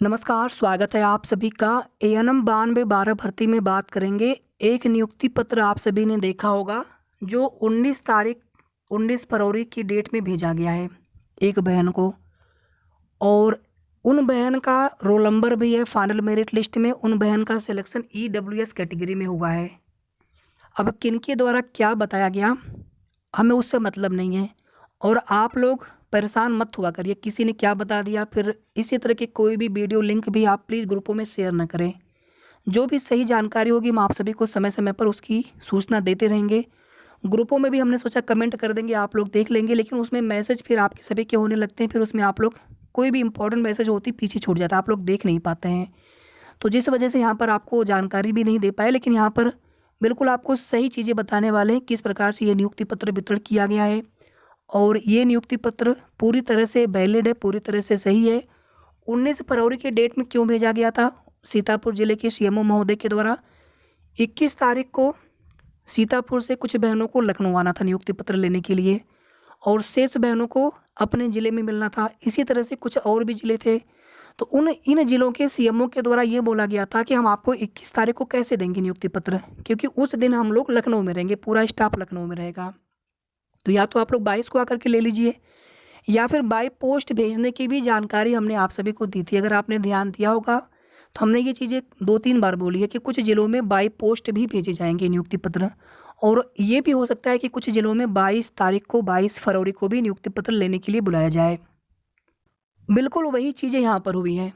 नमस्कार, स्वागत है आप सभी का। एएनएम 9212 भर्ती में बात करेंगे। एक नियुक्ति पत्र आप सभी ने देखा होगा जो 19 फरवरी की डेट में भेजा गया है एक बहन को, और उन बहन का रोल नंबर भी है फाइनल मेरिट लिस्ट में। उन बहन का सिलेक्शन ईडब्ल्यूएस कैटेगरी में हुआ है। अब किनके द्वारा क्या बताया गया हमें उससे मतलब नहीं है, और आप लोग परेशान मत हुआ करिए किसी ने क्या बता दिया। फिर इसी तरह के कोई भी वीडियो लिंक भी आप प्लीज़ ग्रुपों में शेयर ना करें। जो भी सही जानकारी होगी हम आप सभी को समय समय पर उसकी सूचना देते रहेंगे। ग्रुपों में भी हमने सोचा कमेंट कर देंगे, आप लोग देख लेंगे, लेकिन उसमें मैसेज फिर आपके सभी के होने लगते हैं। फिर उसमें आप लोग कोई भी इंपॉर्टेंट मैसेज होती पीछे छूट जाता है, आप लोग देख नहीं पाते हैं। तो जिस वजह से यहाँ पर आपको जानकारी भी नहीं दे पाए, लेकिन यहाँ पर बिल्कुल आपको सही चीज़ें बताने वाले हैं किस प्रकार से ये नियुक्ति पत्र वितरण किया गया है। और ये नियुक्ति पत्र पूरी तरह से वैलिड है, पूरी तरह से सही है। 19 फरवरी के डेट में क्यों भेजा गया था? सीतापुर जिले के सीएमओ महोदय के द्वारा 21 तारीख को सीतापुर से कुछ बहनों को लखनऊ आना था नियुक्ति पत्र लेने के लिए, और शेष बहनों को अपने ज़िले में मिलना था। इसी तरह से कुछ और भी ज़िले थे। तो इन ज़िलों के सीएमओ के द्वारा ये बोला गया था कि हम आपको 21 तारीख को कैसे देंगे नियुक्ति पत्र, क्योंकि उस दिन हम लोग लखनऊ में रहेंगे, पूरा स्टाफ लखनऊ में रहेगा। तो या तो आप लोग 22 को आकर के ले लीजिए, या फिर बाय पोस्ट भेजने की भी जानकारी हमने आप सभी को दी थी। अगर आपने ध्यान दिया होगा तो हमने ये चीज़ें 2-3 बार बोली है कि कुछ ज़िलों में बाय पोस्ट भी भेजे जाएंगे नियुक्ति पत्र, और ये भी हो सकता है कि कुछ ज़िलों में 22 तारीख को 22 फरवरी को भी नियुक्ति पत्र लेने के लिए बुलाया जाए। बिल्कुल वही चीज़ें यहाँ पर हुई हैं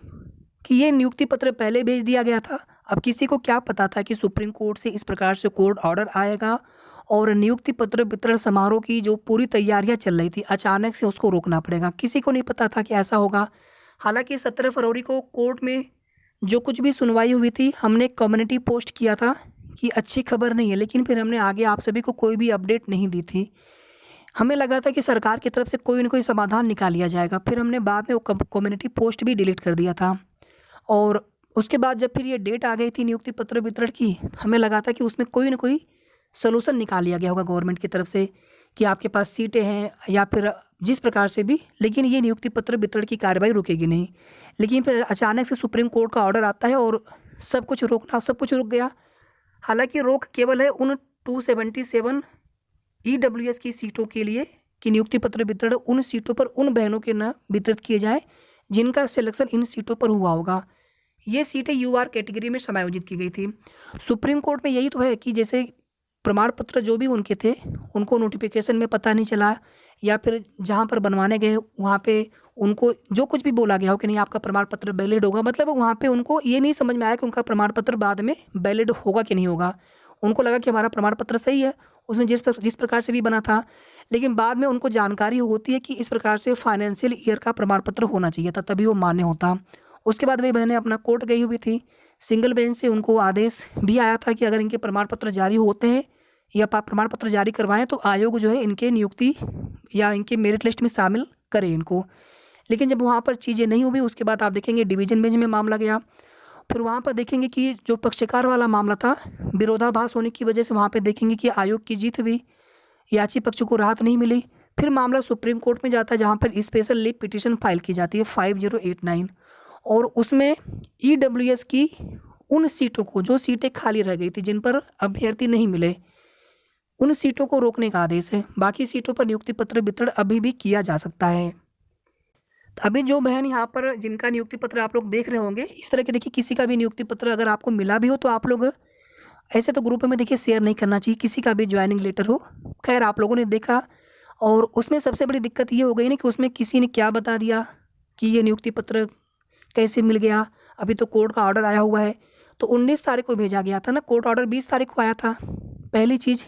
कि ये नियुक्ति पत्र पहले भेज दिया गया था। अब किसी को क्या पता था कि सुप्रीम कोर्ट से इस प्रकार से कोर्ट ऑर्डर आएगा और नियुक्ति पत्र वितरण समारोह की जो पूरी तैयारियां चल रही थी अचानक से उसको रोकना पड़ेगा। किसी को नहीं पता था कि ऐसा होगा। हालांकि 17 फरवरी को कोर्ट में जो कुछ भी सुनवाई हुई थी हमने कम्युनिटी पोस्ट किया था कि अच्छी खबर नहीं है, लेकिन फिर हमने आगे आप सभी को कोई भी अपडेट नहीं दी थी। हमें लगा था कि सरकार की तरफ से कोई ना कोई समाधान निकाल लिया जाएगा। फिर हमने बाद में वो कम्युनिटी पोस्ट भी डिलीट कर दिया था, और उसके बाद जब फिर ये डेट आ गई थी नियुक्ति पत्र वितरण की, हमें लगा था कि उसमें कोई ना कोई सॉल्यूशन निकाल लिया गया होगा गवर्नमेंट की तरफ से कि आपके पास सीटें हैं या फिर जिस प्रकार से भी, लेकिन ये नियुक्ति पत्र वितरण की कार्रवाई रुकेगी नहीं। लेकिन फिर अचानक से सुप्रीम कोर्ट का ऑर्डर आता है और सब कुछ रुक गया। हालांकि रोक केवल है उन 277 ईडब्ल्यूएस की सीटों के लिए कि नियुक्ति पत्र वितरण उन सीटों पर उन बहनों के न वितरित किए जाए जिनका सिलेक्शन इन सीटों पर हुआ होगा। ये सीटें यूआर कैटेगरी में समायोजित की गई थी। सुप्रीम कोर्ट में यही तो है कि जैसे प्रमाण पत्र जो भी उनके थे उनको नोटिफिकेशन में पता नहीं चला, या फिर जहाँ पर बनवाने गए वहाँ पे उनको जो कुछ भी बोला गया हो कि नहीं आपका प्रमाण पत्र वैलिड होगा, मतलब वहाँ पे उनको ये नहीं समझ में आया कि उनका प्रमाण पत्र बाद में वैलिड होगा कि नहीं होगा। उनको लगा कि हमारा प्रमाण पत्र सही है, उसमें जिस प्रकार से भी बना था। लेकिन बाद में उनको जानकारी होती है कि इस प्रकार से फाइनेंशियल ईयर का प्रमाण पत्र होना चाहिए था, तभी वो मान्य होता। उसके बाद वही बहनें अपना कोर्ट गई हुई थी, सिंगल बेंच से उनको आदेश भी आया था कि अगर इनके प्रमाण पत्र जारी होते हैं या प्रमाण पत्र जारी करवाएं तो आयोग जो है इनके नियुक्ति या इनके मेरिट लिस्ट में शामिल करे इनको। लेकिन जब वहाँ पर चीज़ें नहीं हुई उसके बाद आप देखेंगे डिवीजन बेंच में मामला गया। फिर वहाँ पर देखेंगे कि जो पक्षकार वाला मामला था विरोधाभास होने की वजह से वहाँ पर देखेंगे कि आयोग की जीत हुई, याची पक्ष को राहत नहीं मिली। फिर मामला सुप्रीम कोर्ट में जाता है जहाँ पर स्पेशल लीव पिटीशन फाइल की जाती है 5089, और उसमें ईडब्ल्यूएस की उन सीटों को जो सीटें खाली रह गई थी जिन पर अभ्यर्थी नहीं मिले उन सीटों को रोकने का आदेश है। बाकी सीटों पर नियुक्ति पत्र वितरण अभी भी किया जा सकता है। तो अभी जो बहन यहाँ पर जिनका नियुक्ति पत्र आप लोग देख रहे होंगे इस तरह के, देखिए किसी का भी नियुक्ति पत्र अगर आपको मिला भी हो तो आप लोग ऐसे तो ग्रुप में देखिए शेयर नहीं करना चाहिए, किसी का भी ज्वाइनिंग लेटर हो। खैर आप लोगों ने देखा, और उसमें सबसे बड़ी दिक्कत ये हो गई ना कि उसमें किसी ने क्या बता दिया कि ये नियुक्ति पत्र कैसे मिल गया। अभी तो कोर्ट का ऑर्डर आया हुआ है, तो 19 तारीख को भेजा गया था ना, कोर्ट ऑर्डर 20 तारीख को आया था, पहली चीज़।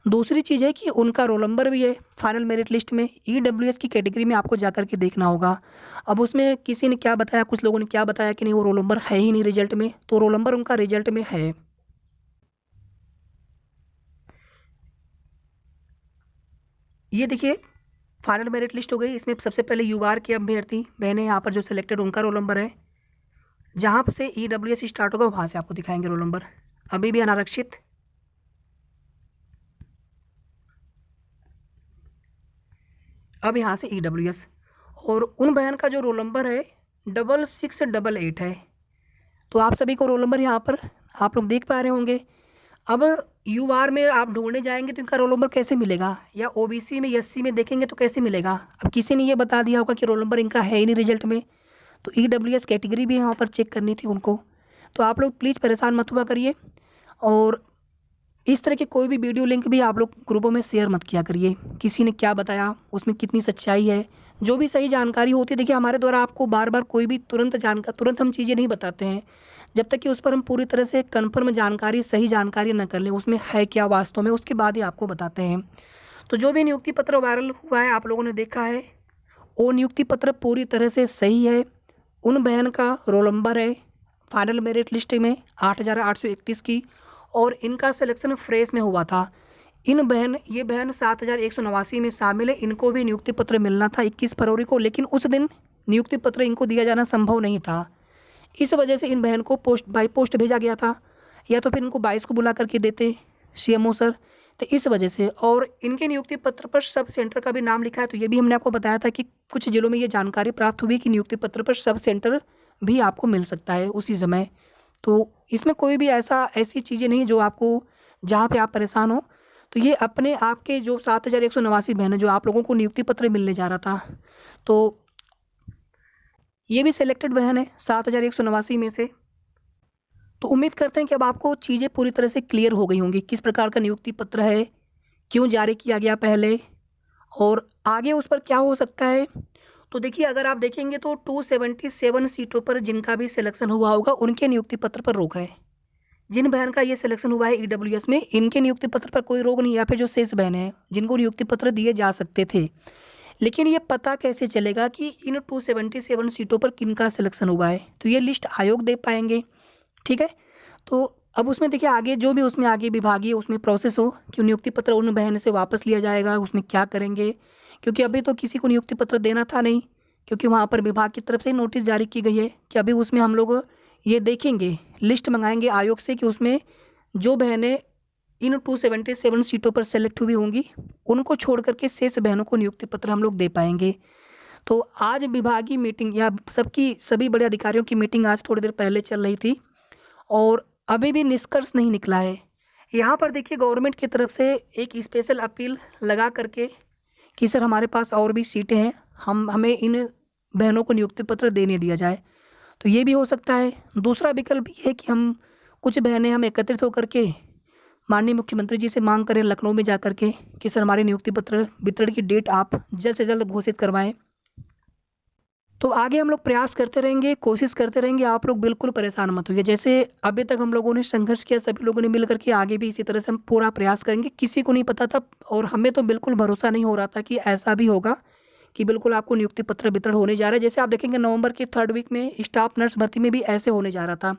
दूसरी चीज़ है कि उनका रोल नंबर भी है फाइनल मेरिट लिस्ट में, ईडब्ल्यूएस की कैटेगरी में आपको जाकर के देखना होगा। अब उसमें किसी ने क्या बताया, कुछ लोगों ने क्या बताया कि नहीं वो रोल नंबर है ही नहीं रिजल्ट में, तो रोल नंबर उनका रिजल्ट में है। ये देखिए फाइनल मेरिट लिस्ट हो गई, इसमें सबसे पहले यूआर के अभ्यर्थी बहने यहाँ पर जो सिलेक्टेड उनका रोल नंबर है। जहाँ से ईडब्ल्यूएस स्टार्ट होगा वहाँ से आपको दिखाएंगे रोल नंबर। अभी भी अनारक्षित, अब यहाँ से ईडब्ल्यूएस, और उन बहन का जो रोल नंबर है 6688 है। तो आप सभी को रोल नंबर यहाँ पर आप लोग देख पा रहे होंगे। अब यूआर में आप ढूंढने जाएंगे तो इनका रोल नंबर कैसे मिलेगा, या ओबीसी में एससी में देखेंगे तो कैसे मिलेगा। अब किसी ने ये बता दिया होगा कि रोल नंबर इनका है ही नहीं रिजल्ट में, तो ईडब्ल्यूएस कैटेगरी भी यहाँ पर चेक करनी थी उनको। तो आप लोग प्लीज़ परेशान मत हुआ करिए, और इस तरह के कोई भी वीडियो लिंक भी आप लोग ग्रुपों में शेयर मत किया करिए। किसी ने क्या बताया, उसमें कितनी सच्चाई है, जो भी सही जानकारी होती है, देखिए हमारे द्वारा आपको बार बार कोई भी तुरंत हम चीज़ें नहीं बताते हैं जब तक कि उस पर हम पूरी तरह से कन्फर्म जानकारी, सही जानकारी न कर लें उसमें है क्या वास्तव में, उसके बाद ही आपको बताते हैं। तो जो भी नियुक्ति पत्र वायरल हुआ है आप लोगों ने देखा है, वो नियुक्ति पत्र पूरी तरह से सही है। उन बहन का रोल नंबर है फाइनल मेरिट लिस्ट में 8831 की, और इनका सिलेक्शन फ्रेश में हुआ था। ये बहन 7189 में शामिल है। इनको भी नियुक्ति पत्र मिलना था 21 फरवरी को, लेकिन उस दिन नियुक्ति पत्र इनको दिया जाना संभव नहीं था। इस वजह से इन बहन को बाई पोस्ट भेजा गया था, या तो फिर इनको 22 को बुला करके देते सीएमओ सर, तो इस वजह से। और इनके नियुक्ति पत्र पर सब सेंटर का भी नाम लिखा है। तो ये भी हमने आपको बताया था कि कुछ जिलों में ये जानकारी प्राप्त हुई कि नियुक्ति पत्र पर सब सेंटर भी आपको मिल सकता है उसी समय। तो इसमें कोई भी ऐसी चीज़ें नहीं जो आपको, जहाँ पे आप परेशान हो। तो ये अपने आपके जो 7189 बहन है जो आप लोगों को नियुक्ति पत्र मिलने जा रहा था, तो ये भी सिलेक्टेड बहन है 7189 में से। तो उम्मीद करते हैं कि अब आपको चीज़ें पूरी तरह से क्लियर हो गई होंगी, किस प्रकार का नियुक्ति पत्र है, क्यों जारी किया गया पहले, और आगे उस पर क्या हो सकता है। तो देखिए अगर आप देखेंगे तो 277 सीटों पर जिनका भी सिलेक्शन हुआ होगा उनके नियुक्ति पत्र पर रोक है। जिन बहन का ये सिलेक्शन हुआ है ईडब्ल्यूएस में, इनके नियुक्ति पत्र पर कोई रोक नहीं, या फिर जो शेष बहन है जिनको नियुक्ति पत्र दिए जा सकते थे। लेकिन ये पता कैसे चलेगा कि इन 277 सीटों पर किनका सिलेक्शन हुआ है, तो ये लिस्ट आयोग दे पाएंगे। ठीक है, तो अब उसमें देखिए आगे जो भी उसमें आगे विभागीय उसमें प्रोसेस हो कि नियुक्ति पत्र उन बहन से वापस लिया जाएगा, उसमें क्या करेंगे, क्योंकि अभी तो किसी को नियुक्ति पत्र देना था नहीं, क्योंकि वहाँ पर विभाग की तरफ से नोटिस जारी की गई है कि अभी उसमें हम लोग ये देखेंगे, लिस्ट मंगाएंगे आयोग से कि उसमें जो बहनें इन 277 सीटों पर सेलेक्ट हुई होंगी उनको छोड़ करके शेष बहनों को नियुक्ति पत्र हम लोग दे पाएंगे। तो आज विभागीय मीटिंग या सभी बड़े अधिकारियों की मीटिंग आज थोड़ी देर पहले चल रही थी, और अभी भी निष्कर्ष नहीं निकला है। यहाँ पर देखिए गवर्नमेंट की तरफ से एक स्पेशल अपील लगा करके कि सर हमारे पास और भी सीटें हैं, हमें इन बहनों को नियुक्ति पत्र देने दिया जाए। तो ये भी हो सकता है। दूसरा विकल्प ये है कि कुछ बहनें हम एकत्रित होकर के माननीय मुख्यमंत्री जी से मांग करें लखनऊ में जा करके कि सर हमारे नियुक्ति पत्र वितरण की डेट आप जल्द से जल्द घोषित करवाएं। तो आगे हम लोग प्रयास करते रहेंगे, कोशिश करते रहेंगे, आप लोग बिल्कुल परेशान मत होइए। जैसे अभी तक हम लोगों ने संघर्ष किया, सभी लोगों ने मिल करके आगे भी इसी तरह से हम पूरा प्रयास करेंगे। किसी को नहीं पता था और हमें तो बिल्कुल भरोसा नहीं हो रहा था कि ऐसा भी होगा कि बिल्कुल आपको नियुक्ति पत्र वितरण होने जा रहा है। जैसे आप देखेंगे नवंबर के 3rd वीक में स्टाफ नर्स भर्ती में भी ऐसे होने जा रहा था,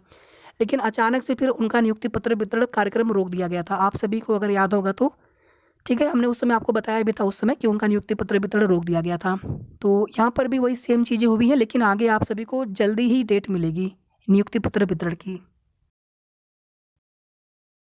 लेकिन अचानक से फिर उनका नियुक्ति पत्र वितरण कार्यक्रम रोक दिया गया था। आप सभी को अगर याद होगा तो ठीक है, हमने उस समय आपको बताया भी था उस समय कि उनका नियुक्ति पत्र वितरण रोक दिया गया था। तो यहाँ पर भी वही सेम चीज़ें हुई हैं, लेकिन आगे आप सभी को जल्दी ही डेट मिलेगी नियुक्ति पत्र वितरण की।